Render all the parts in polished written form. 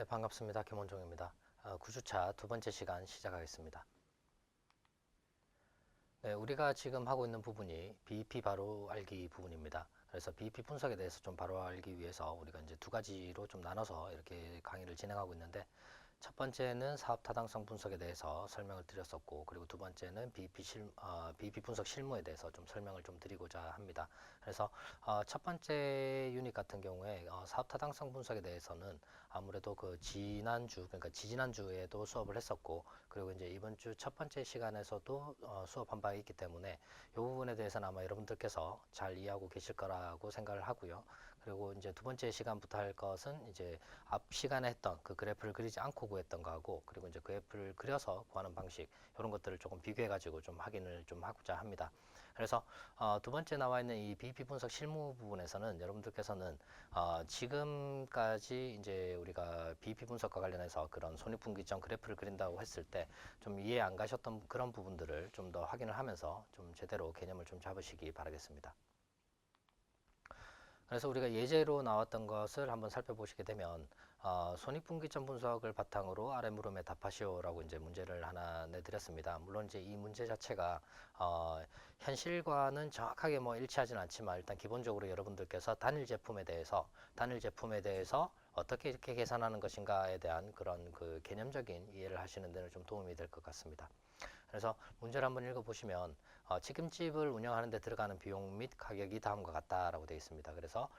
네, 반갑습니다. 김원종입니다. 9주차 두 번째 시간 시작하겠습니다. 네, 우리가 지금 하고 있는 부분이 BEP 바로 알기 부분입니다. 그래서 BEP 분석에 대해서 좀 바로 알기 위해서 우리가 이제 두 가지로 좀 나눠서 이렇게 강의를 진행하고 있는데, 첫 번째는 사업 타당성 분석에 대해서 설명을 드렸었고, 그리고 두 번째는 BEP 분석 실무에 대해서 좀 설명을 좀 드리고자 합니다. 그래서 첫 번째 유닛 같은 경우에 사업 타당성 분석에 대해서는 아무래도 그 지난주, 그러니까 지지난주에도 수업을 했었고, 그리고 이제 이번 주 첫 번째 시간에서도 수업한 바 있기 때문에 이 부분에 대해서는 아마 여러분들께서 잘 이해하고 계실 거라고 생각을 하고요. 그리고 이제 두 번째 시간부터 할 것은 이제 앞 시간에 했던 그 그래프를 그리지 않고 구했던 거하고, 그리고 이제 그래프를 그려서 구하는 방식, 이런 것들을 조금 비교해 가지고 좀 확인을 좀 하고자 합니다. 그래서 두 번째 나와 있는 이 BEP 분석 실무 부분에서는 여러분들께서는 지금까지 이제 우리가 BEP 분석과 관련해서 그런 손익분기점 그래프를 그린다고 했을 때 좀 이해 안 가셨던 그런 부분들을 좀 더 확인을 하면서 좀 제대로 개념을 좀 잡으시기 바라겠습니다. 그래서 우리가 예제로 나왔던 것을 한번 살펴보시게 되면 손익분기점 분석을 바탕으로 아래 물음에 답하시오라고 이제 문제를 하나 내드렸습니다. 물론 이제 이 문제 자체가 현실과는 정확하게 뭐 일치하지는 않지만, 일단 기본적으로 여러분들께서 단일 제품에 대해서 어떻게 이렇게 계산하는 것인가에 대한 그런 그 개념적인 이해를 하시는 데는 좀 도움이 될 것 같습니다. 그래서 문제를 한번 읽어보시면 치킨집을 운영하는 데 들어가는 비용 및 가격이 다음과 같다라고 되어 있습니다. 그래서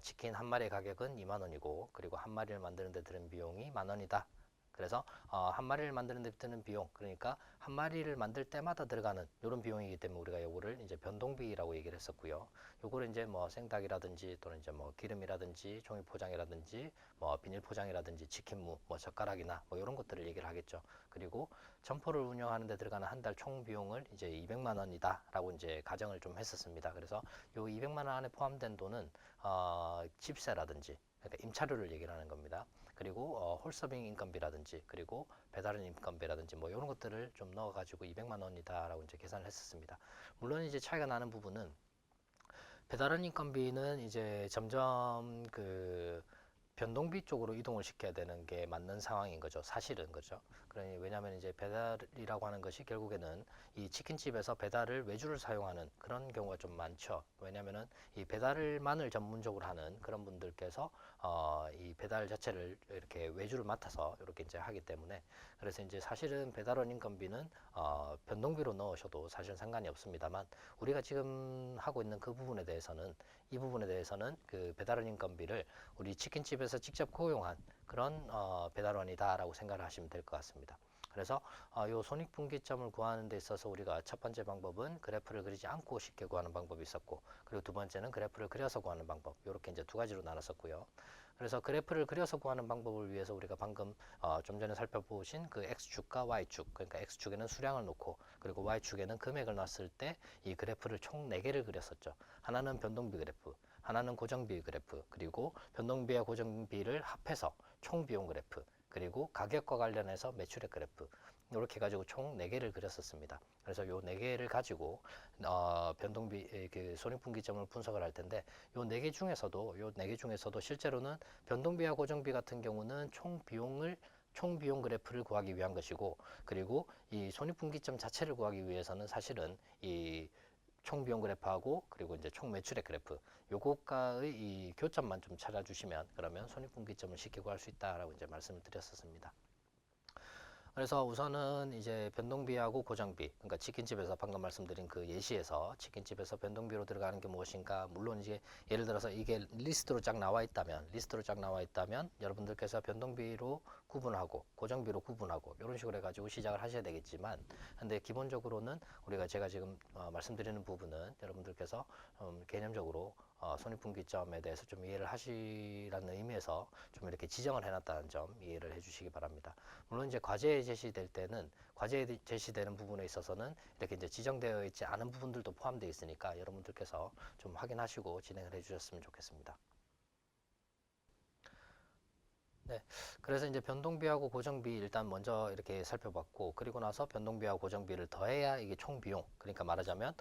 치킨 한 마리의 가격은 2만 원이고, 그리고 한 마리를 만드는 데 드는 비용이 만 원이다. 그래서 한 마리를 만드는 데 드는 비용, 그러니까 한 마리를 만들 때마다 들어가는 이런 비용이기 때문에 우리가 요거를 이제 변동비라고 얘기를 했었고요. 요거를 이제 뭐 생닭이라든지 또는 이제 뭐 기름이라든지 종이 포장이라든지 뭐 비닐 포장이라든지 치킨무, 뭐 젓가락이나 뭐 이런 것들을 얘기를 하겠죠. 그리고 점포를 운영하는 데 들어가는 한 달 총 비용을 이제 200만 원이다라고 이제 가정을 좀 했었습니다. 그래서 요 200만 원 안에 포함된 돈은 집세라든지, 그러니까 임차료를 얘기를 하는 겁니다. 그리고 홀서빙 인건비라든지, 그리고 배달은 인건비라든지 뭐 이런 것들을 좀 넣어가지고 200만 원이다라고 이제 계산을 했었습니다. 물론 이제 차이가 나는 부분은 배달은 인건비는 이제 점점 그 변동비 쪽으로 이동을 시켜야 되는 게 맞는 상황인 거죠. 사실은 그죠. 그러니 왜냐하면 이제 배달이라고 하는 것이 결국에는 이 치킨집에서 배달을 외주를 사용하는 그런 경우가 좀 많죠. 왜냐하면은 이 배달만을 전문적으로 하는 그런 분들께서 이 배달 자체를 이렇게 외주를 맡아서 이렇게 이제 하기 때문에, 그래서 이제 사실은 배달원 인건비는 변동비로 넣으셔도 사실 상관이 없습니다만, 우리가 지금 하고 있는 그 부분에 대해서는, 이 부분에 대해서는 그 배달원 인건비를 우리 치킨집에서 직접 고용한 그런 배달원이다라고 생각을 하시면 될 것 같습니다. 그래서 이 손익분기점을 구하는 데 있어서 우리가 첫 번째 방법은 그래프를 그리지 않고 쉽게 구하는 방법이 있었고, 그리고 두 번째는 그래프를 그려서 구하는 방법, 이렇게 이제 두 가지로 나눴었고요. 그래서 그래프를 그려서 구하는 방법을 위해서 우리가 방금 좀 전에 살펴보신 그 X축과 Y축, 그러니까 X축에는 수량을 놓고 그리고 Y축에는 금액을 놨을 때 이 그래프를 총 4개를 그렸었죠. 하나는 변동비 그래프, 하나는 고정비 그래프, 그리고 변동비와 고정비를 합해서 총 비용 그래프, 그리고 가격과 관련해서 매출액 그래프, 이렇게 가지고 총 4개를 그렸었습니다. 그래서 요 4개를 가지고 변동비 그 손익분기점을 분석을 할 텐데, 요 4개 중에서도 실제로는 변동비와 고정비 같은 경우는 총 비용 그래프를 구하기 위한 것이고, 그리고 이 손익분기점 자체를 구하기 위해서는 사실은 이 총 비용 그래프하고 그리고 이제 총 매출액 그래프, 요거과의 이 교점만 좀 찾아주시면 그러면 손익분기점을 쉽게 구할 수 있다라고 이제 말씀을 드렸었습니다. 그래서 우선은 이제 변동비하고 고정비, 그러니까 치킨집에서 방금 말씀드린 그 예시에서 치킨집에서 변동비로 들어가는 게 무엇인가, 물론 이제 예를 들어서 이게 리스트로 쫙 나와 있다면 여러분들께서 변동비로 구분하고 고정비로 구분하고 이런 식으로 해가지고 시작을 하셔야 되겠지만, 근데 기본적으로는 우리가 제가 지금 말씀드리는 부분은 여러분들께서 개념적으로 손익분기점에 대해서 좀 이해를 하시라는 의미에서 좀 이렇게 지정을 해놨다는 점 이해를 해주시기 바랍니다. 물론 이제 과제에 제시되는 부분에 있어서는 이렇게 이제 지정되어 있지 않은 부분들도 포함되어 있으니까 여러분들께서 좀 확인하시고 진행을 해주셨으면 좋겠습니다. 네, 그래서 이제 변동비하고 고정비 일단 먼저 이렇게 살펴봤고, 그리고 나서 변동비하고 고정비를 더해야 이게 총 비용, 그러니까 말하자면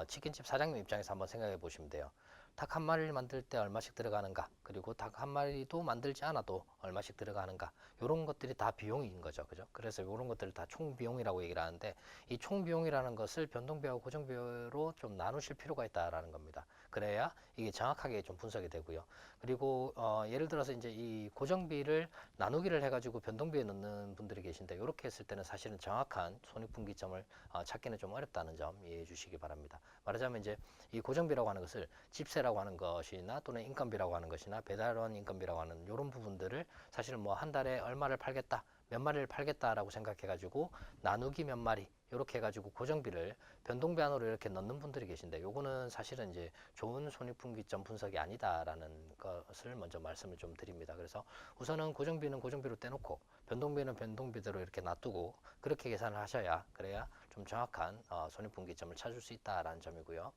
치킨집 사장님 입장에서 한번 생각해 보시면 돼요. 닭 한 마리를 만들 때 얼마씩 들어가는가, 그리고 닭 한 마리도 만들지 않아도 얼마씩 들어가는가, 이런 것들이 다 비용인 거죠. 그죠? 그래서 이런 것들을 다 총비용이라고 얘기를 하는데, 이 총비용이라는 것을 변동비하고 고정비로 좀 나누실 필요가 있다라는 겁니다. 그래야 이게 정확하게 좀 분석이 되고요. 그리고 예를 들어서 이제 이 고정비를 나누기를 해가지고 변동비에 넣는 분들이 계신데, 이렇게 했을 때는 사실은 정확한 손익분기점을 찾기는 좀 어렵다는 점 이해해 주시기 바랍니다. 말하자면 이제 이 고정비라고 하는 것을 집세라고 하는 것이나 또는 인건비라고 하는 것이나 배달원 인건비라고 하는 이런 부분들을 사실은 뭐 한 달에 얼마를 팔겠다, 몇 마리를 팔겠다라고 생각해가지고 나누기 몇 마리 이렇게 해가지고 고정비를 변동비 안으로 이렇게 넣는 분들이 계신데, 요거는 사실은 이제 좋은 손익분기점 분석이 아니다라는 것을 먼저 말씀을 좀 드립니다. 그래서 우선은 고정비는 고정비로 떼놓고 변동비는 변동비대로 이렇게 놔두고 그렇게 계산을 하셔야, 그래야 좀 정확한 손익분기점을 찾을 수 있다라는 점이고요.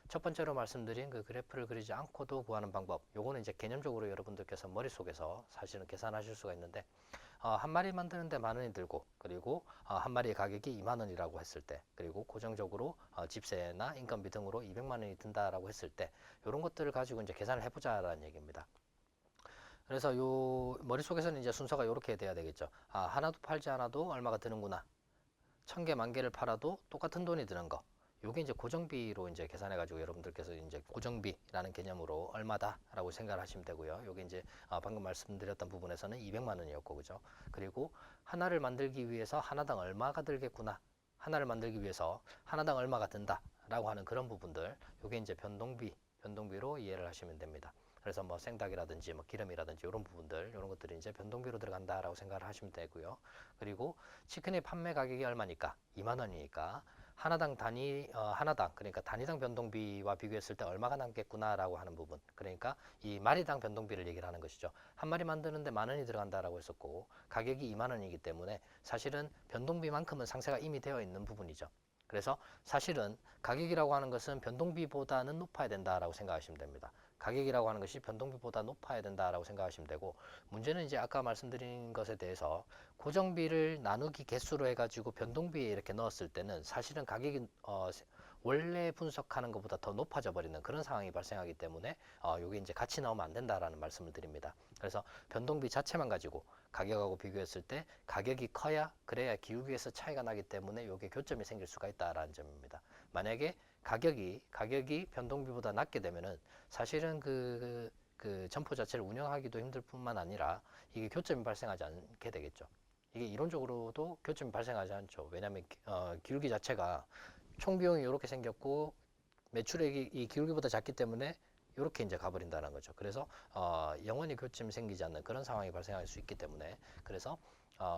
첫 번째로 말씀드린 그 그래프를 그리지 않고도 구하는 방법, 요거는 이제 개념적으로 여러분들께서 머릿속에서 사실은 계산하실 수가 있는데, 한 마리 만드는데 10,000원이 들고, 그리고 한 마리의 가격이 20,000원이라고 했을 때, 그리고 고정적으로 집세나 인건비 등으로 200,000원이 든다라고 했을 때, 이런 것들을 가지고 이제 계산을 해보자라는 얘기입니다. 그래서 요 머릿속에서는 이제 순서가 이렇게 돼야 되겠죠. 하나도 팔지 않아도 얼마가 드는구나. 1,000개, 10,000개를 팔아도 똑같은 돈이 드는 거. 요게 이제 고정비로 이제 계산해가지고 여러분들께서 이제 고정비라는 개념으로 얼마다라고 생각을 하시면 되고요. 요게 이제 방금 말씀드렸던 부분에서는 200,000원이었고, 그죠? 그리고 하나를 만들기 위해서 하나당 얼마가 들겠구나. 하나를 만들기 위해서 하나당 얼마가 든다라고 하는 그런 부분들. 요게 이제 변동비로 이해를 하시면 됩니다. 그래서 뭐 생닭이라든지 뭐 기름이라든지 이런 부분들, 이런 것들이 이제 변동비로 들어간다라고 생각을 하시면 되고요. 그리고 치킨의 판매 가격이 얼마니까? 20,000원이니까 하나당 하나당, 그러니까 단위당 변동비와 비교했을 때 얼마가 남겠구나라고 하는 부분. 그러니까 이 마리당 변동비를 얘기를 하는 것이죠. 한 마리 만드는데 10,000원이 들어간다라고 했었고, 가격이 20,000원이기 때문에 사실은 변동비만큼은 상세가 이미 되어 있는 부분이죠. 그래서 사실은 가격이라고 하는 것은 변동비보다는 높아야 된다라고 생각하시면 됩니다. 가격이라고 하는 것이 변동비보다 높아야 된다라고 생각하시면 되고, 문제는 이제 아까 말씀드린 것에 대해서 고정비를 나누기 개수로 해가지고 변동비에 이렇게 넣었을 때는 사실은 가격이 원래 분석하는 것보다 더 높아져 버리는 그런 상황이 발생하기 때문에 요게 이제 같이 나오면 안 된다라는 말씀을 드립니다. 그래서 변동비 자체만 가지고 가격하고 비교했을 때 가격이 커야, 그래야 기울기에서 차이가 나기 때문에 요게 교점이 생길 수가 있다라는 점입니다. 만약에 가격이 변동비보다 낮게 되면은 사실은 그 점포 자체를 운영하기도 힘들 뿐만 아니라 이게 교점이 발생하지 않게 되겠죠. 이게 이론적으로도 교점이 발생하지 않죠. 왜냐하면 기울기 자체가 총 비용이 이렇게 생겼고 매출액이 이 기울기보다 작기 때문에 이렇게 이제 가버린다는 거죠. 그래서 영원히 교점이 생기지 않는 그런 상황이 발생할 수 있기 때문에, 그래서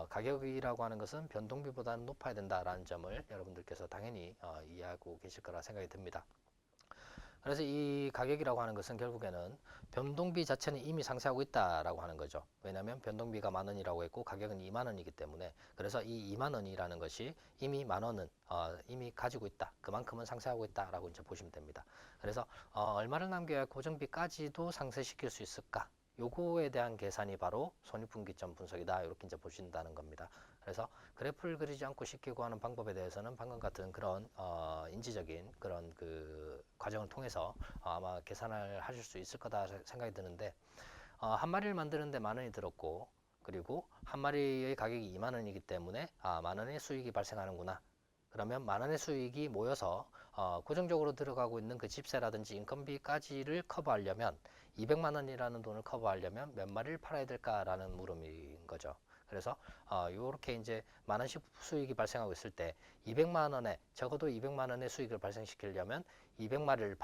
가격이라고 하는 것은 변동비보다는 높아야 된다라는 점을 여러분들께서 당연히 이해하고 계실 거라 생각이 듭니다. 그래서 이 가격이라고 하는 것은 결국에는 변동비 자체는 이미 상쇄하고 있다라고 하는 거죠. 왜냐하면 변동비가 10,000원이라고 했고 가격은 20,000원이기 때문에, 그래서 이 20,000원이라는 것이 이미 10,000원은 이미 가지고 있다. 그만큼은 상쇄하고 있다라고 이제 보시면 됩니다. 그래서 얼마를 남겨야 고정비까지도 상쇄시킬 수 있을까? 요거에 대한 계산이 바로 손익분기점 분석이다. 이렇게 이제 보신다는 겁니다. 그래서 그래프를 그리지 않고 쉽게 구하는 방법에 대해서는 방금 같은 그런 인지적인 그런 그 과정을 통해서 아마 계산을 하실 수 있을 거다 생각이 드는데, 한 마리를 만드는데 10,000원이 들었고, 그리고 한 마리의 가격이 20,000원이기 때문에 10,000원의 수익이 발생하는구나. 그러면 10,000원의 수익이 모여서 고정적으로 들어가고 있는 그 집세라든지 인건비까지를 커버하려면 200,000원이라는 돈을 커버하려면 몇 마리를 팔아야 될까라는 물음인 거죠. 그래서 요렇게 이제 10,000원씩 수익이 발생하고 있을 때 200,000원에, 적어도 200,000원의 수익을 발생시키려면 200마리를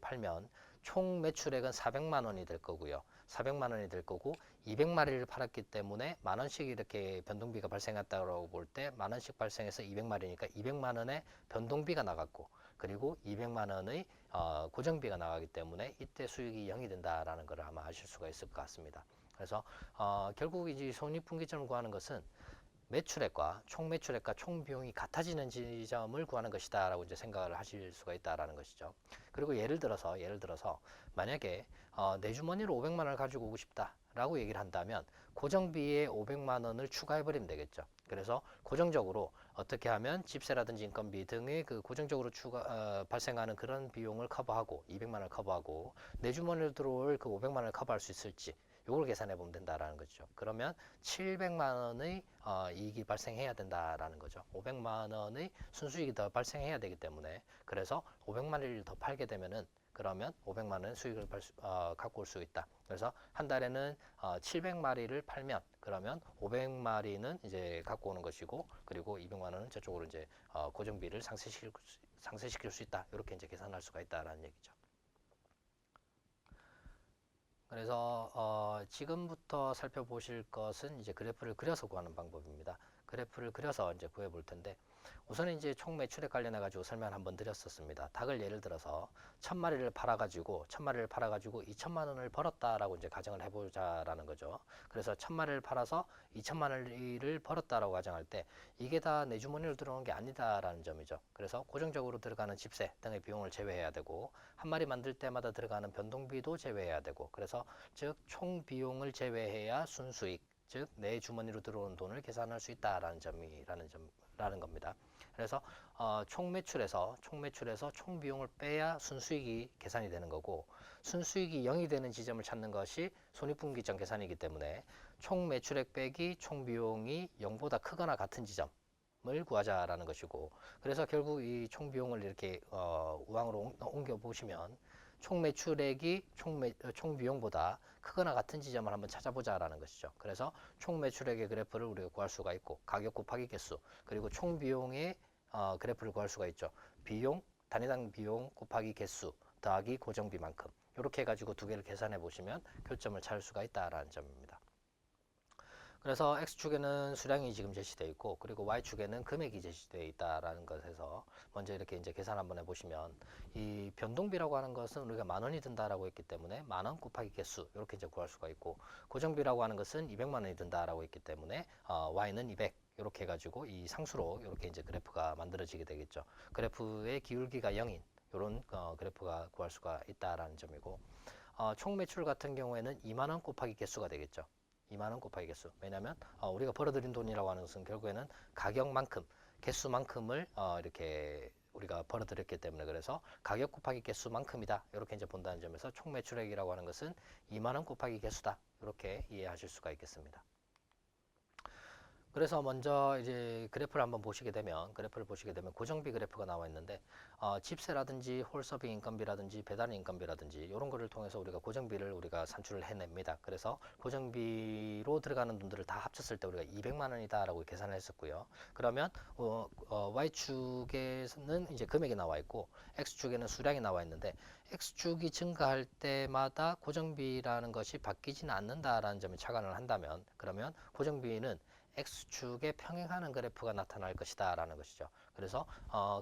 팔면 총 매출액은 400,000원이 될 거고요. 400,000원이 될 거고 200마리를 팔았기 때문에 10,000원씩 이렇게 변동비가 발생했다고 볼 때 10,000원씩 발생해서 200마리니까 200,000원의 변동비가 나갔고, 그리고 200,000원의 고정비가 나가기 때문에 이때 수익이 0이 된다라는 걸 아마 아실 수가 있을 것 같습니다. 그래서 결국 이제 손익분기점을 구하는 것은 매출액과 총 비용이 같아지는 지점을 구하는 것이다라고 이제 생각을 하실 수가 있다라는 것이죠. 그리고 예를 들어서 만약에 내 주머니로 500만 원을 가지고 오고 싶다. 라고 얘기를 한다면 고정비에 500만 원을 추가해 버리면 되겠죠. 그래서 고정적으로 어떻게 하면 집세라든지 인건비 등의 그 고정적으로 발생하는 그런 비용을 커버하고 200만 원을 커버하고 내 주머니로 들어올 그 500만 원을 커버할 수 있을지 요걸 계산해 보면 된다라는 거죠. 그러면 700만 원의 이익이 발생해야 된다라는 거죠. 500만 원의 순수익이 더 발생해야 되기 때문에 그래서 500만 원을 더 팔게 되면은 그러면 500만 원 수익을 갖고 올 수 있다. 그래서 한 달에는 700마리를 팔면 그러면 500마리는 이제 갖고 오는 것이고 그리고 200만 원은 저쪽으로 이제 고정비를 상쇄시킬 수 있다. 이렇게 이제 계산할 수가 있다라는 얘기죠. 그래서 지금부터 살펴보실 것은 이제 그래프를 그려서 구하는 방법입니다. 그래프를 그려서 이제 구해 볼 텐데 우선 이제 총 매출액 관련해 가지고 설명 한번 드렸었습니다. 닭을 예를 들어서 1000마리를 팔아가지고 2천만 원을 벌었다라고 이제 가정을 해보자라는 거죠. 그래서 1000마리를 팔아서 2천만 원을 벌었다라고 가정할 때 이게 다 내 주머니로 들어오는 게 아니다라는 점이죠. 그래서 고정적으로 들어가는 집세 등의 비용을 제외해야 되고 한 마리 만들 때마다 들어가는 변동비도 제외해야 되고 그래서 즉 총 비용을 제외해야 순수익 즉 내 주머니로 들어오는 돈을 계산할 수 있다라는 점이라는 겁니다. 그래서 총 매출에서 총 비용을 빼야 순수익이 계산이 되는 거고 순수익이 0이 되는 지점을 찾는 것이 손익분기점 계산이기 때문에 총 매출액 빼기 총 비용이 0보다 크거나 같은 지점을 구하자라는 것이고 그래서 결국 이 총 비용을 이렇게 우항으로 옮겨 보시면 총 매출액이 총 비용보다 크거나 같은 지점을 한번 찾아보자라는 것이죠. 그래서 총 매출액의 그래프를 우리가 구할 수가 있고 가격 곱하기 개수 그리고 총 비용의 그래프를 구할 수가 있죠. 비용, 단위당 비용 곱하기 개수 더하기 고정비만큼 이렇게 해가지고 두 개를 계산해 보시면 교점을 찾을 수가 있다라는 점입니다. 그래서 X축에는 수량이 지금 제시되어 있고 그리고 Y축에는 금액이 제시되어 있다라는 것에서 먼저 이렇게 이제 계산 한번 해보시면 이 변동비라고 하는 것은 우리가 10,000원이 든다라고 했기 때문에 10,000원 곱하기 개수 이렇게 이제 구할 수가 있고 고정비라고 하는 것은 200만 원이 든다라고 했기 때문에 Y는 200 이렇게 해가지고 이 상수로 이렇게 이제 그래프가 만들어지게 되겠죠. 그래프의 기울기가 0인 이런 그래프가 구할 수가 있다라는 점이고 총 매출 같은 경우에는 2만 원 곱하기 개수가 되겠죠. 2만 원 곱하기 개수. 왜냐하면 우리가 벌어들인 돈이라고 하는 것은 결국에는 가격만큼, 개수만큼을 이렇게 우리가 벌어들였기 때문에 그래서 가격 곱하기 개수만큼이다. 이렇게 이제 본다는 점에서 총 매출액이라고 하는 것은 2만 원 곱하기 개수다. 이렇게 이해하실 수가 있겠습니다. 그래서 먼저 이제 그래프를 보시게 되면 고정비 그래프가 나와 있는데 집세라든지 홀서빙 인건비라든지 배달 인건비라든지 이런 거를 통해서 우리가 고정비를 우리가 산출을 해냅니다. 그래서 고정비로 들어가는 돈들을 다 합쳤을 때 우리가 200만 원이다라고 계산을 했었고요. 그러면 Y축에는 이제 금액이 나와 있고 X축에는 수량이 나와 있는데 X축이 증가할 때마다 고정비라는 것이 바뀌지는 않는다라는 점을 착안을 한다면 그러면 고정비는 X축에 평행하는 그래프가 나타날 것이다 라는 것이죠. 그래서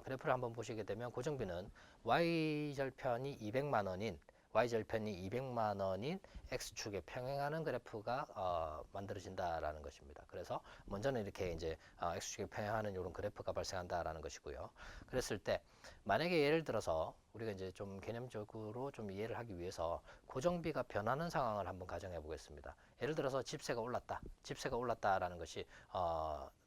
그래프를 한번 보시게 되면 고정비는 Y절편이 200만 원인 X축에 평행하는 그래프가 만들어진다라는 것입니다. 그래서 먼저는 이렇게 이제 X축에 평행하는 이런 그래프가 발생한다라는 것이고요. 그랬을 때 만약에 예를 들어서 우리가 이제 좀 개념적으로 좀 이해를 하기 위해서 고정비가 변하는 상황을 한번 가정해 보겠습니다. 예를 들어서 집세가 올랐다라는 것이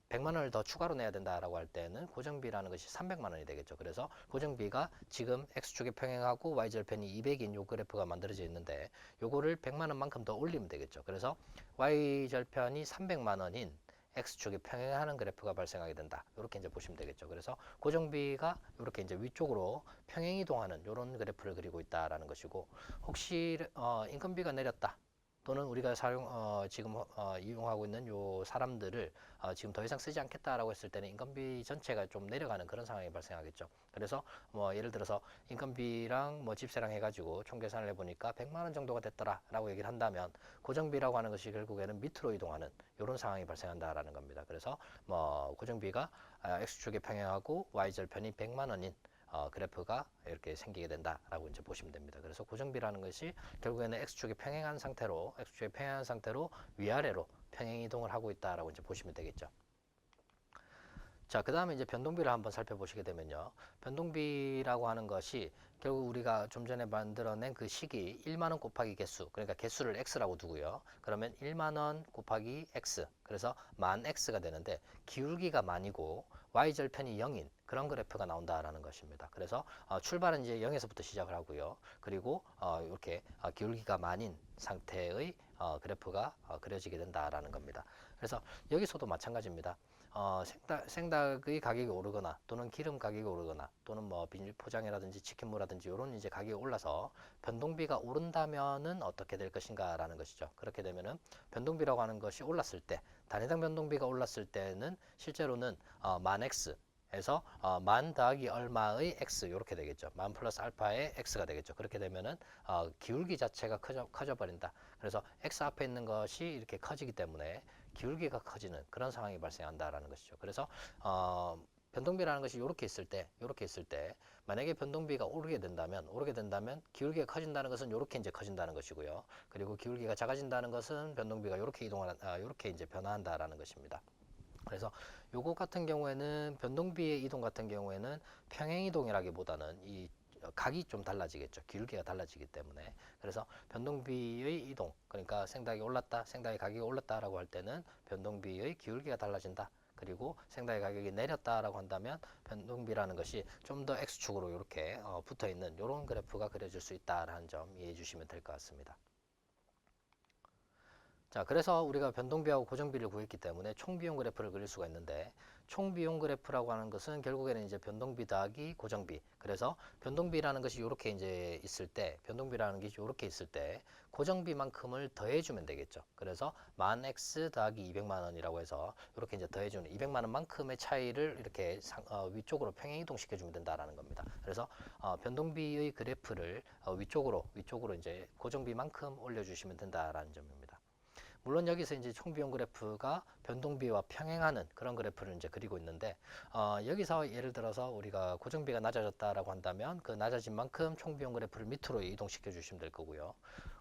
100만 원을 더 추가로 내야 된다라고 할 때는 고정비라는 것이 300만 원이 되겠죠. 그래서 고정비가 지금 X축에 평행하고 Y절편이 200인 요 그래프가 만들어져 있는데 요거를 100만 원만큼 더 올리면 되겠죠. 그래서 Y절편이 300만 원인 X축에 평행하는 그래프가 발생하게 된다. 이렇게 이제 보시면 되겠죠. 그래서 고정비가 이렇게 이제 위쪽으로 평행 이동하는 이런 그래프를 그리고 있다라는 것이고 혹시 인건비가 내렸다. 또는 우리가 지금 이용하고 있는 요 사람들을 지금 더 이상 쓰지 않겠다라고 했을 때는 인건비 전체가 좀 내려가는 그런 상황이 발생하겠죠. 그래서 뭐 예를 들어서 인건비랑 뭐 집세랑 해가지고 총 계산을 해보니까 100만 원 정도가 됐더라라고 얘기를 한다면 고정비라고 하는 것이 결국에는 밑으로 이동하는 이런 상황이 발생한다라는 겁니다. 그래서 뭐 고정비가 X축에 평행하고 Y절편이 100만 원인 그래프가 이렇게 생기게 된다라고 이제 보시면 됩니다. 그래서 고정비라는 것이 결국에는 X축에 평행한 상태로 위아래로 평행 이동을 하고 있다라고 이제 보시면 되겠죠. 자, 그 다음에 이제 변동비를 한번 살펴보시게 되면요. 변동비라고 하는 것이 결국 우리가 좀 전에 만들어낸 그 식이 1만 원 곱하기 개수, 그러니까 개수를 x라고 두고요. 그러면 1만 원 곱하기 x, 그래서 만 x가 되는데 기울기가 만이고 y절편이 0인 그런 그래프가 나온다라는 것입니다. 그래서 출발은 이제 0에서부터 시작을 하고요. 그리고 이렇게 기울기가 만인 상태의 그래프가 그려지게 된다라는 겁니다. 그래서 여기서도 마찬가지입니다. 생닭의 가격이 오르거나 또는 기름 가격이 오르거나 또는 뭐 비닐 포장이라든지 치킨무라든지 이런 이제 가격이 올라서 변동비가 오른다면은 어떻게 될 것인가라는 것이죠. 그렇게 되면은 변동비라고 하는 것이 올랐을 때 단위당 변동비가 올랐을 때는 실제로는 만 x 에서 만 더하기 얼마의 x 이렇게 되겠죠. 만 플러스 알파의 x가 되겠죠. 그렇게 되면은 기울기 자체가 커져 버린다. 그래서 x 앞에 있는 것이 이렇게 커지기 때문에 기울기가 커지는 그런 상황이 발생한다라는 것이죠. 그래서 변동비라는 것이 이렇게 있을 때 만약에 변동비가 오르게 된다면 기울기가 커진다는 것은 이렇게 이제 커진다는 것이고요. 그리고 기울기가 작아진다는 것은 변동비가 이렇게 이렇게 이제 변화한다라는 것입니다. 그래서 요것 같은 경우에는 변동비의 이동 같은 경우에는 평행 이동이라기보다는 이 각이 좀 달라지겠죠. 기울기가 달라지기 때문에. 그래서 변동비의 이동, 그러니까 생닭이 올랐다, 생닭의 가격이 올랐다라고 할 때는 변동비의 기울기가 달라진다. 그리고 생닭의 가격이 내렸다라고 한다면 변동비라는 것이 좀 더 X축으로 이렇게 붙어 있는 이런 그래프가 그려질 수 있다라는 점 이해해 주시면 될 것 같습니다. 자, 그래서 우리가 변동비하고 고정비를 구했기 때문에 총비용 그래프를 그릴 수가 있는데 총비용 그래프라고 하는 것은 결국에는 이제 변동비 더하기 고정비. 그래서 변동비라는 것이 이렇게 이제 있을 때, 변동비라는 게 이렇게 있을 때 고정비만큼을 더해주면 되겠죠. 그래서 만 x 더하기 200만 원이라고 해서 이렇게 이제 더해주는 200만 원만큼의 차이를 이렇게 위쪽으로 평행 이동시켜주면 된다라는 겁니다. 그래서 변동비의 그래프를 위쪽으로 이제 고정비만큼 올려주시면 된다라는 점입니다. 물론 여기서 이제 총비용 그래프가 변동비와 평행하는 그런 그래프를 이제 그리고 있는데 여기서 예를 들어서 우리가 고정비가 낮아졌다라고 한다면 그 낮아진 만큼 총비용 그래프를 밑으로 이동시켜 주시면 될 거고요.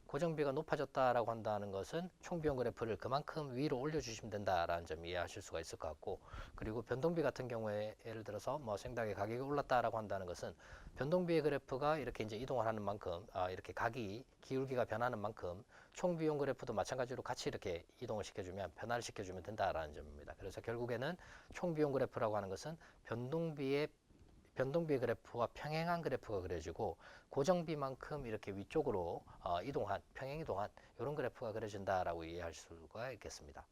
고정비가 높아졌다라고 한다는 것은 총비용 그래프를 그만큼 위로 올려주시면 된다라는 점 이해하실 수가 있을 것 같고, 그리고 변동비 같은 경우에 예를 들어서 뭐 생닭의 가격이 올랐다라고 한다는 것은 변동비의 그래프가 이렇게 이제 이동을 하는 만큼 이렇게 기울기가 변하는 만큼 총비용 그래프도 마찬가지로 같이 이렇게 이동을 시켜주면 변화를 시켜주면 된다라는 점입니다. 그래서 결국에는 총비용 그래프라고 하는 것은 변동비의 그래프와 평행한 그래프가 그려지고 고정비만큼 이렇게 위쪽으로 평행 이동한 이런 그래프가 그려진다라고 이해할 수가 있겠습니다.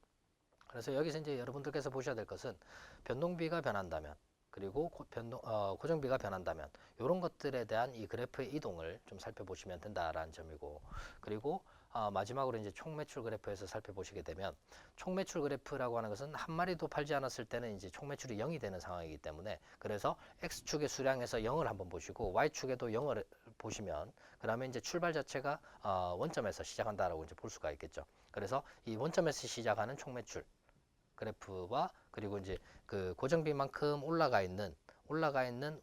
그래서 여기서 이제 여러분들께서 보셔야 될 것은 변동비가 변한다면 그리고 고정비가 변한다면 이런 것들에 대한 이 그래프의 이동을 좀 살펴보시면 된다라는 점이고, 그리고 마지막으로 이제 총매출 그래프에서 살펴보시게 되면 총매출 그래프라고 하는 것은 한 마리도 팔지 않았을 때는 이제 총매출이 0이 되는 상황이기 때문에, 그래서 X축의 수량에서 0을 한번 보시고 Y축에도 0을 보시면 그러면 이제 출발 자체가 원점에서 시작한다라고 이제 볼 수가 있겠죠. 그래서 이 원점에서 시작하는 총매출 그래프와 그리고 이제 그 고정비만큼 올라가 있는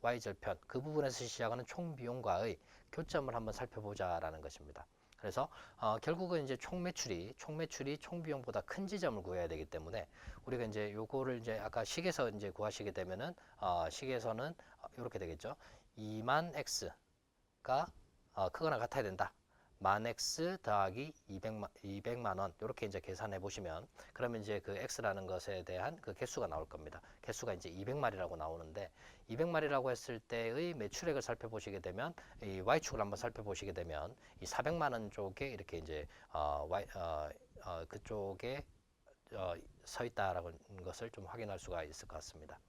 Y절편 그 부분에서 시작하는 총비용과의 교점을 한번 살펴보자라는 것입니다. 그래서 결국은 이제 총매출이 총비용보다 큰 지점을 구해야 되기 때문에 우리가 이제 요거를 이제 아까 식에서 이제 구하시게 되면은 식에서는 이렇게 되겠죠. 2만 x가 크거나 같아야 된다. 만 x 더하기 200만 원 이렇게 이제 계산해 보시면 그러면 이제 그 x라는 것에 대한 그 개수가 나올 겁니다. 개수가 이제 200마리라고 나오는데 200마리라고 했을 때의 매출액을 살펴보시게 되면 이 y축을 한번 살펴보시게 되면 이 400만 원 쪽에 이렇게 이제 그쪽에 서 있다라는 것을 좀 확인할 수가 있을 것 같습니다.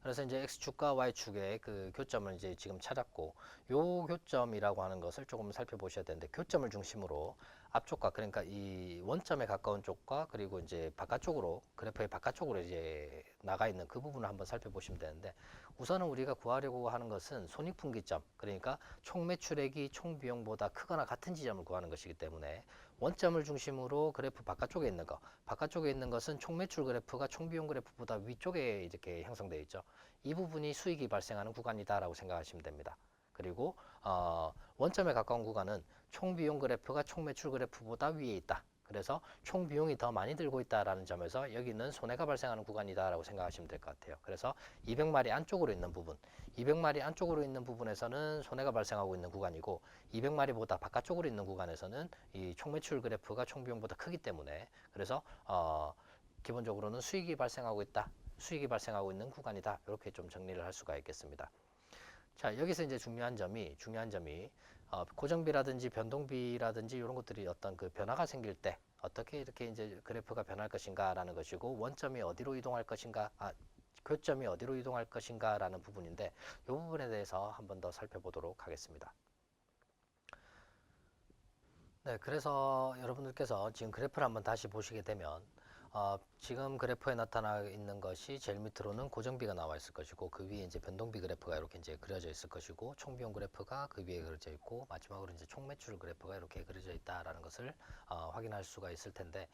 그래서 이제 X축과 Y축의 그 교점을 이제 지금 찾았고, 요 교점이라고 하는 것을 조금 살펴보셔야 되는데, 교점을 중심으로 앞쪽과, 그러니까 이 원점에 가까운 쪽과 그리고 이제 바깥쪽으로, 그래프의 바깥쪽으로 이제 나가 있는 그 부분을 한번 살펴보시면 되는데, 우선은 우리가 구하려고 하는 것은 손익분기점, 그러니까 총 매출액이 총 비용보다 크거나 같은 지점을 구하는 것이기 때문에 원점을 중심으로 그래프 바깥쪽에 있는 것은 총매출 그래프가 총비용 그래프보다 위쪽에 이렇게 형성되어 있죠. 이 부분이 수익이 발생하는 구간이다라고 생각하시면 됩니다. 그리고 원점에 가까운 구간은 총비용 그래프가 총매출 그래프보다 위에 있다. 그래서 총 비용이 더 많이 들고 있다라는 점에서 여기는 손해가 발생하는 구간이다라고 생각하시면 될 것 같아요. 그래서 200마리 안쪽으로 있는 부분, 200마리 안쪽으로 있는 부분에서는 손해가 발생하고 있는 구간이고 200마리보다 바깥쪽으로 있는 구간에서는 이 총매출 그래프가 총 비용보다 크기 때문에 그래서 기본적으로는 수익이 발생하고 있다. 수익이 발생하고 있는 구간이다. 이렇게 좀 정리를 할 수가 있겠습니다. 자, 여기서 이제 중요한 점이 고정비라든지 변동비라든지 이런 것들이 어떤 그 변화가 생길 때 어떻게 이렇게 이제 그래프가 변할 것인가라는 것이고 원점이 어디로 이동할 것인가, 교점이 어디로 이동할 것인가라는 부분인데 이 부분에 대해서 한번 더 살펴보도록 하겠습니다. 네, 그래서 여러분들께서 지금 그래프를 한번 다시 보시게 되면 지금 그래프에 나타나 있는 것이 제일 밑으로는 고정비가 나와 있을 것이고 그 위에 이제 변동비 그래프가 이렇게 이제 그려져 있을 것이고 총비용 그래프가 그 위에 그려져 있고 마지막으로 이제 총매출 그래프가 이렇게 그려져 있다라는 것을 확인할 수가 있을 텐데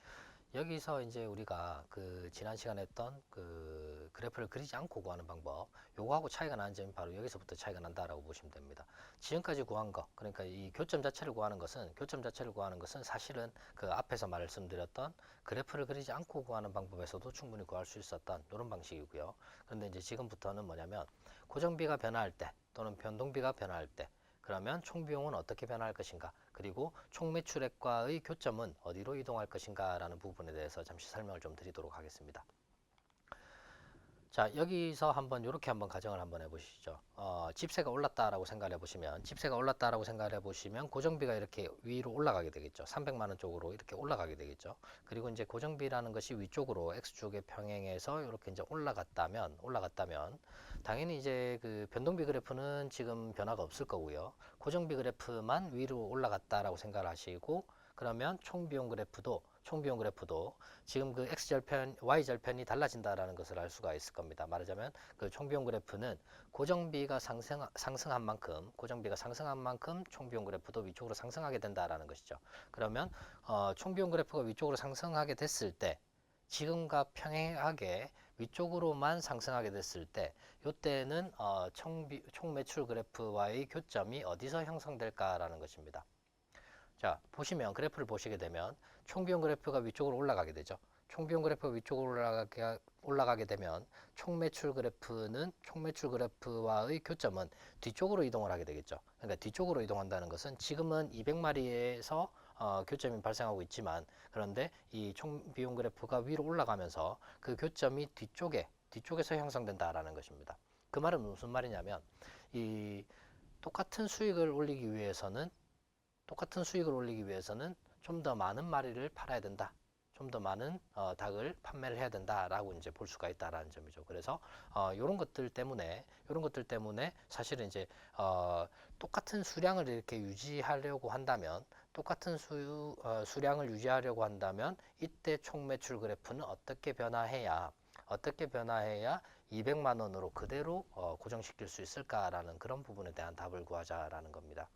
여기서 이제 우리가 그 지난 시간에 했던 그 그래프를 그리지 않고 구하는 방법, 요거하고 차이가 나는 점이 바로 여기서부터 차이가 난다라고 보시면 됩니다. 지금까지 구한 거, 그러니까 이 교점 자체를 구하는 것은 사실은 그 앞에서 말씀드렸던 그래프를 그리지 않고 구하는 방법에서도 충분히 구할 수 있었던 이런 방식이고요. 그런데 이제 지금부터는 뭐냐면 고정비가 변화할 때 또는 변동비가 변화할 때 그러면 총 비용은 어떻게 변화할 것인가, 그리고 총 매출액과의 교점은 어디로 이동할 것인가 라는 부분에 대해서 잠시 설명을 좀 드리도록 하겠습니다. 자, 여기서 한번 이렇게 한번 가정을 한번 해보시죠. 집세가 올랐다라고 생각을 해보시면 고정비가 이렇게 위로 올라가게 되겠죠. 300만 원 쪽으로 이렇게 올라가게 되겠죠. 그리고 이제 고정비라는 것이 위쪽으로 X축의 평행에서 이렇게 이제 올라갔다면 당연히 이제 그 변동비 그래프는 지금 변화가 없을 거고요. 고정비 그래프만 위로 올라갔다라고 생각을 하시고 그러면 총 비용 그래프도 지금 그 X절편, Y절편이 달라진다라는 것을 알 수가 있을 겁니다. 말하자면 그 총비용 그래프는 고정비가 상승한 만큼 총비용 그래프도 위쪽으로 상승하게 된다라는 것이죠. 그러면 총비용 그래프가 위쪽으로 상승하게 됐을 때 지금과 평행하게 위쪽으로만 상승하게 됐을 때 이때는 총매출 그래프와의 교점이 어디서 형성될까라는 것입니다. 자, 보시면 그래프를 보시게 되면 총비용 그래프가 위쪽으로 올라가게 되죠. 총비용 그래프가 위쪽으로 올라가게 되면 총매출 그래프와의 교점은 뒤쪽으로 이동을 하게 되겠죠. 그러니까 뒤쪽으로 이동한다는 것은 지금은 200마리에서 교점이 발생하고 있지만 그런데 이 총비용 그래프가 위로 올라가면서 그 교점이 뒤쪽에서 형성된다라는 것입니다. 그 말은 무슨 말이냐면 이 똑같은 수익을 올리기 위해서는 좀 더 많은 마리를 팔아야 된다. 좀 더 많은 닭을 판매를 해야 된다라고 이제 볼 수가 있다라는 점이죠. 그래서 이런 것들 때문에 사실은 이제 똑같은 수량을 이렇게 유지하려고 한다면 수량을 유지하려고 한다면 이때 총매출 그래프는 어떻게 변화해야 200만 원으로 그대로 고정시킬 수 있을까라는 그런 부분에 대한 답을 구하자라는 겁니다.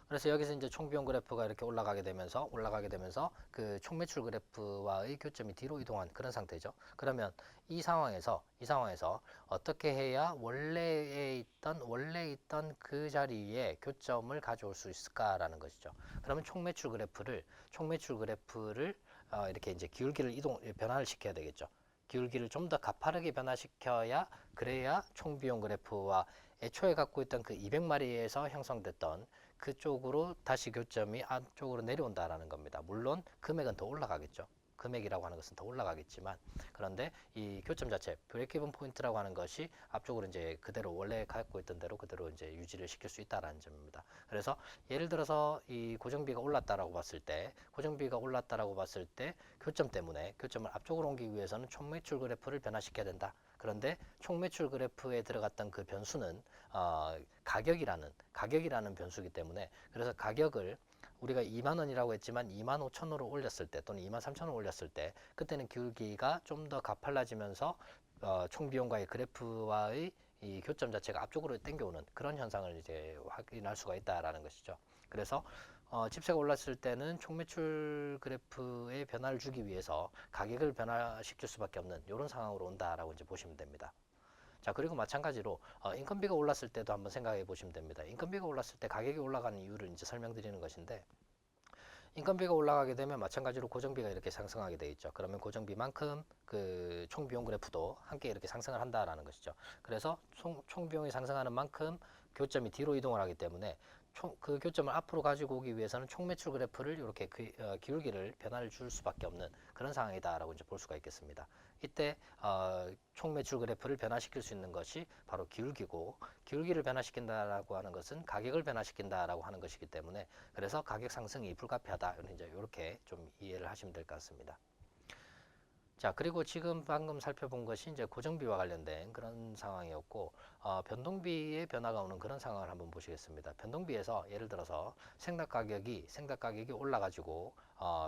그래서 여기서 이제 총비용 그래프가 이렇게 올라가게 되면서 그 총매출 그래프와의 교점이 뒤로 이동한 그런 상태죠. 그러면 이 상황에서 어떻게 해야 원래 있던 그 자리에 교점을 가져올 수 있을까라는 것이죠. 그러면 총매출 그래프를 이렇게 이제 기울기를 변화를 시켜야 되겠죠. 기울기를 좀 더 가파르게 변화시켜야 그래야 총비용 그래프와 애초에 갖고 있던 그 200마리에서 형성됐던 그쪽으로 다시 교점이 안쪽으로 내려온다라는 겁니다. 물론 금액은 더 올라가겠죠. 금액이라고 하는 것은 더 올라가겠지만 그런데 이 교점 자체 브레이크 이븐 포인트라고 하는 것이 앞쪽으로 이제 그대로 원래 갖고 있던 대로 그대로 이제 유지를 시킬 수 있다라는 점입니다. 그래서 예를 들어서 이 고정비가 올랐다라고 봤을 때 교점을 앞쪽으로 옮기기 위해서는 총매출 그래프를 변화시켜야 된다. 그런데 총매출 그래프에 들어갔던 그 변수는 가격이라는 변수이기 때문에 그래서 가격을 우리가 2만 원이라고 했지만 2만 5천 원으로 올렸을 때 또는 2만 3천 원 올렸을 때 그때는 기울기가 좀 더 가팔라지면서 총 비용과의 그래프와의 이 교점 자체가 앞쪽으로 당겨오는 그런 현상을 이제 확인할 수가 있다라는 것이죠. 그래서 집세가 올랐을 때는 총매출 그래프의 변화를 주기 위해서 가격을 변화시킬 수밖에 없는 이런 상황으로 온다라고 이제 보시면 됩니다. 자, 그리고 마찬가지로 인건비가 올랐을 때도 한번 생각해 보시면 됩니다. 인건비가 올랐을 때 가격이 올라가는 이유를 이제 설명드리는 것인데 인건비가 올라가게 되면 마찬가지로 고정비가 이렇게 상승하게 돼 있죠. 그러면 고정비만큼 그 총비용 그래프도 함께 이렇게 상승을 한다라는 것이죠. 그래서 총비용이 상승하는 만큼 교점이 뒤로 이동을 하기 때문에 그 교점을 앞으로 가지고 오기 위해서는 총매출 그래프를 이렇게 기울기를 변화를 줄 수밖에 없는 그런 상황이다라고 이제 볼 수가 있겠습니다. 이때 총매출 그래프를 변화시킬 수 있는 것이 바로 기울기고, 기울기를 변화시킨다라고 하는 것은 가격을 변화시킨다라고 하는 것이기 때문에, 그래서 가격 상승이 불가피하다, 이제 이렇게 좀 이해를 하시면 될 것 같습니다. 자, 그리고 지금 방금 살펴본 것이 이제 고정비와 관련된 그런 상황이었고, 변동비의 변화가 오는 그런 상황을 한번 보시겠습니다. 변동비에서 예를 들어서 생각 가격이 올라가지고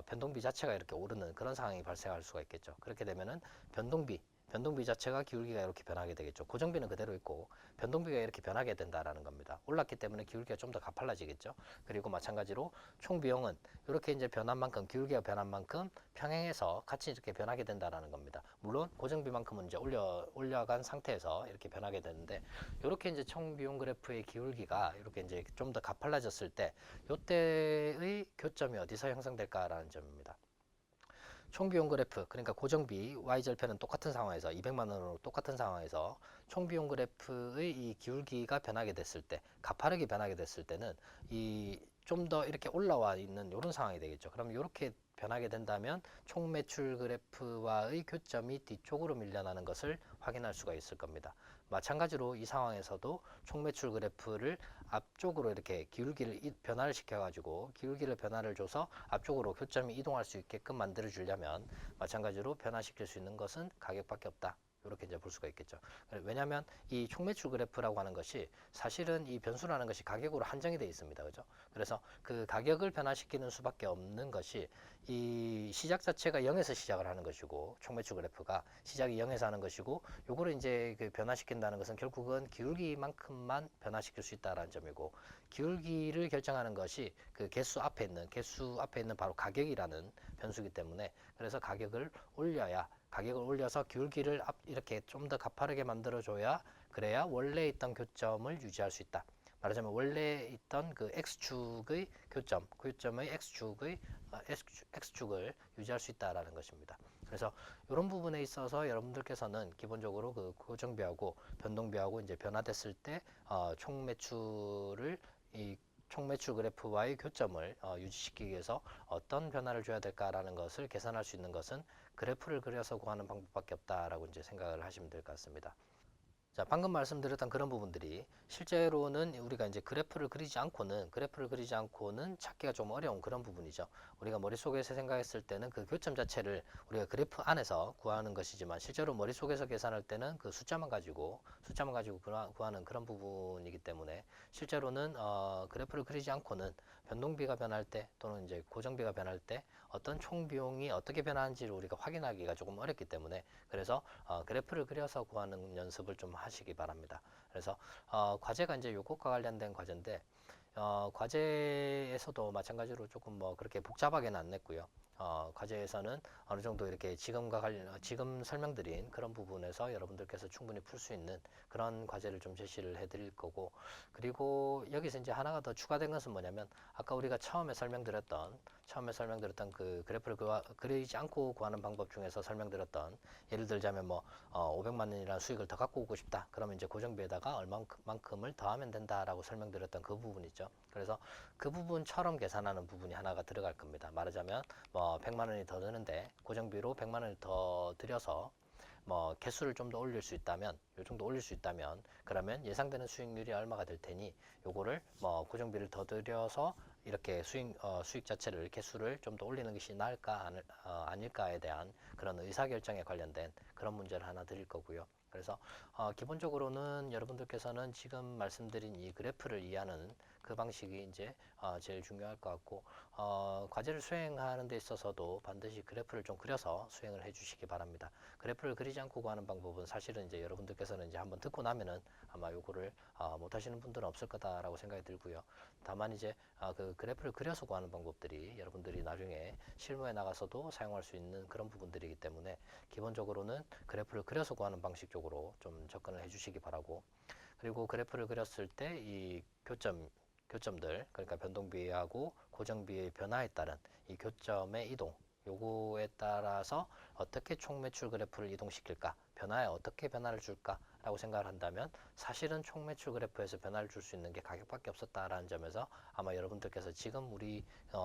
변동비 자체가 이렇게 오르는 그런 상황이 발생할 수가 있겠죠. 그렇게 되면은 변동비 자체가 기울기가 이렇게 변하게 되겠죠. 고정비는 그대로 있고 변동비가 이렇게 변하게 된다라는 겁니다. 올랐기 때문에 기울기가 좀 더 가팔라지겠죠. 그리고 마찬가지로 총비용은 이렇게 이제 변한 만큼, 기울기가 변한 만큼 평행해서 같이 이렇게 변하게 된다라는 겁니다. 물론 고정비만큼은 이제 올려간 상태에서 이렇게 변하게 되는데, 이렇게 이제 총비용 그래프의 기울기가 이렇게 이제 좀 더 가팔라졌을 때, 이때의 교점이 어디서 형성될까라는 점입니다. 총비용 그래프, 그러니까 고정비 Y절편은 똑같은 상황에서 200만 원으로 똑같은 상황에서 총비용 그래프의 이 기울기가 변하게 됐을 때, 가파르게 변하게 됐을 때는 이 좀 더 이렇게 올라와 있는 이런 상황이 되겠죠. 그럼 이렇게 변하게 된다면 총매출 그래프와의 교점이 뒤쪽으로 밀려나는 것을 확인할 수가 있을 겁니다. 마찬가지로 이 상황에서도 총매출 그래프를 앞쪽으로 이렇게 기울기를 변화를 시켜가지고 기울기를 변화를 줘서 앞쪽으로 교점이 이동할 수 있게끔 만들어 주려면 마찬가지로 변화시킬 수 있는 것은 가격밖에 없다. 이렇게 이제 볼 수가 있겠죠. 왜냐하면 이 총매출 그래프라고 하는 것이 사실은 이 변수라는 것이 가격으로 한정이 되어 있습니다. 그죠? 그래서 그 가격을 변화시키는 수밖에 없는 것이 이 시작 자체가 0에서 시작을 하는 것이고, 총매출 그래프가 시작이 0에서 하는 것이고, 요거를 이제 그 변화시킨다는 것은 결국은 기울기만큼만 변화시킬 수 있다라는 점이고, 기울기를 결정하는 것이 그 개수 앞에 있는 바로 가격이라는 변수이기 때문에, 그래서 가격을 올려서 기울기를 이렇게 좀 더 가파르게 만들어줘야, 그래야 원래 있던 교점을 유지할 수 있다. 말하자면 원래 있던 그 x축의 교점의 x축을 유지할 수 있다라는 것입니다. 그래서 이런 부분에 있어서 여러분들께서는 기본적으로 그 고정비하고 변동비하고 이제 변화됐을 때 총매출을 이 총매출 그래프와의 교점을 유지시키기 위해서 어떤 변화를 줘야 될까라는 것을 계산할 수 있는 것은 그래프를 그려서 구하는 방법밖에 없다라고 이제 생각을 하시면 될 것 같습니다. 자, 방금 말씀드렸던 그런 부분들이 실제로는 우리가 이제 그래프를 그리지 않고는 찾기가 좀 어려운 그런 부분이죠. 우리가 머릿속에서 생각했을 때는 그 교점 자체를 우리가 그래프 안에서 구하는 것이지만, 실제로 머릿속에서 계산할 때는 그 숫자만 가지고 구하는 그런 부분이기 때문에, 실제로는 그래프를 그리지 않고는 변동비가 변할 때 또는 이제 고정비가 변할 때 어떤 총 비용이 어떻게 변하는지를 우리가 확인하기가 조금 어렵기 때문에, 그래서 그래프를 그려서 구하는 연습을 좀 하시기 바랍니다. 그래서 과제가 이제 요것과 관련된 과제인데, 과제에서도 마찬가지로 조금 뭐 그렇게 복잡하게는 안 냈고요. 과제에서는 어느 정도 이렇게 지금 설명드린 그런 부분에서 여러분들께서 충분히 풀 수 있는 그런 과제를 좀 제시를 해드릴 거고, 그리고 여기서 이제 하나가 더 추가된 것은 뭐냐면, 아까 우리가 처음에 설명드렸던 그 그래프를 그리지 않고 구하는 방법 중에서 설명드렸던, 예를 들자면 뭐 500만 원이라는 수익을 더 갖고 오고 싶다. 그러면 이제 고정비에다가 얼마만큼을 더하면 된다라고 설명드렸던 그 부분 있죠. 그래서 그 부분처럼 계산하는 부분이 하나가 들어갈 겁니다. 말하자면 뭐 100만 원이 더 드는데 고정비로 100만 원을 더 들여서 뭐 개수를 좀 더 올릴 수 있다면, 요 정도 올릴 수 있다면, 그러면 예상되는 수익률이 얼마가 될 테니 요거를 뭐 고정비를 더 들여서 이렇게 수익 자체를 개수를 좀 더 올리는 것이 나을까 아닐까에 대한 그런 의사결정에 관련된 그런 문제를 하나 드릴 거고요. 그래서 기본적으로는 여러분들께서는 지금 말씀드린 이 그래프를 이해하는 그 방식이 이제 제일 중요할 것 같고, 과제를 수행하는 데 있어서도 반드시 그래프를 좀 그려서 수행을 해 주시기 바랍니다. 그래프를 그리지 않고 구하는 방법은 사실은 이제 여러분들께서는 이제 한번 듣고 나면은 아마 요거를 못 하시는 분들은 없을 거다라고 생각이 들고요. 다만 이제 그 그래프를 그려서 구하는 방법들이 여러분들이 나중에 실무에 나가서도 사용할 수 있는 그런 부분들이기 때문에, 기본적으로는 그래프를 그려서 구하는 방식 쪽으로 좀 접근을 해 주시기 바라고, 그리고 그래프를 그렸을 때 이 교점들, 그러니까 변동비하고 고정비의 변화에 따른 이 교점의 이동, 요거에 따라서 어떻게 총 매출 그래프를 이동시킬까, 변화에 어떻게 변화를 줄까 라고 생각을 한다면 사실은 총 매출 그래프에서 변화를 줄 수 있는 게 가격밖에 없었다라는 점에서 아마 여러분들께서 지금 우리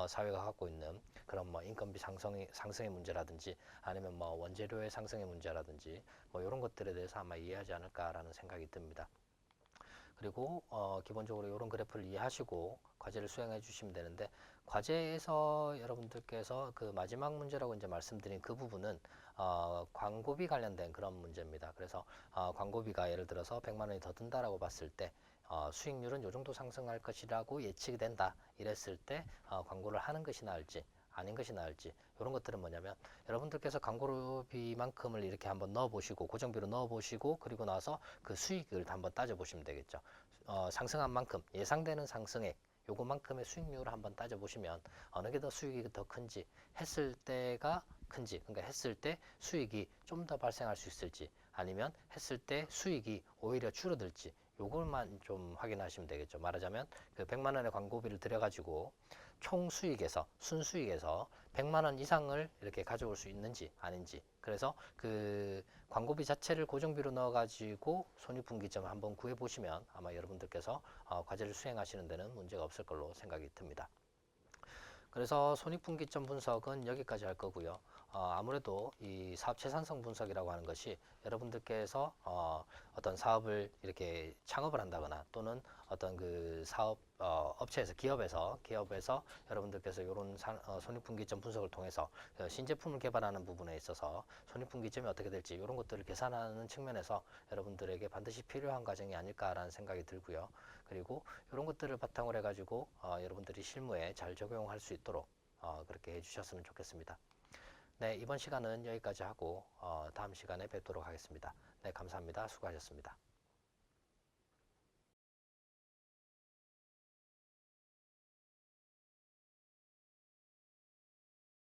사회가 갖고 있는 그런 뭐 인건비 상승의 문제라든지 아니면 뭐 원재료의 상승의 문제라든지 뭐 이런 것들에 대해서 아마 이해하지 않을까라는 생각이 듭니다. 그리고 기본적으로 이런 그래프를 이해하시고 과제를 수행해 주시면 되는데, 과제에서 여러분들께서 그 마지막 문제라고 이제 말씀드린 그 부분은 광고비 관련된 그런 문제입니다. 그래서 광고비가 예를 들어서 100만 원이 더 든다라고 봤을 때 수익률은 요 정도 상승할 것이라고 예측이 된다 이랬을 때 광고를 하는 것이 나을지 아닌 것이 나을지, 이런 것들은 뭐냐면 여러분들께서 광고비만큼을 이렇게 한번 넣어 보시고 고정비로 넣어 보시고 그리고 나서 그 수익을 한번 따져 보시면 되겠죠. 상승한 만큼 예상되는 상승액 요거만큼의 수익률을 한번 따져 보시면 어느 게 더 수익이 더 큰지, 했을 때가 큰지, 그러니까 했을 때 수익이 좀 더 발생할 수 있을지 아니면 했을 때 수익이 오히려 줄어들지, 요것만 좀 확인하시면 되겠죠. 말하자면 그 100만 원의 광고비를 들여가지고 총 수익에서 순수익에서 100만 원 이상을 이렇게 가져올 수 있는지 아닌지, 그래서 그 광고비 자체를 고정비로 넣어가지고 손익분기점을 한번 구해보시면 아마 여러분들께서 과제를 수행하시는 데는 문제가 없을 걸로 생각이 듭니다. 그래서 손익분기점 분석은 여기까지 할 거고요. 아무래도 이 사업 채산성 분석이라고 하는 것이 여러분들께서 어떤 사업을 이렇게 창업을 한다거나 또는 어떤 그 사업 업체에서 기업에서 여러분들께서 이런 손익분기점 분석을 통해서 신제품을 개발하는 부분에 있어서 손익분기점이 어떻게 될지 이런 것들을 계산하는 측면에서 여러분들에게 반드시 필요한 과정이 아닐까라는 생각이 들고요. 그리고 이런 것들을 바탕으로 해가지고 여러분들이 실무에 잘 적용할 수 있도록 그렇게 해주셨으면 좋겠습니다. 네, 이번 시간은 여기까지 하고 다음 시간에 뵙도록 하겠습니다. 네, 감사합니다. 수고하셨습니다.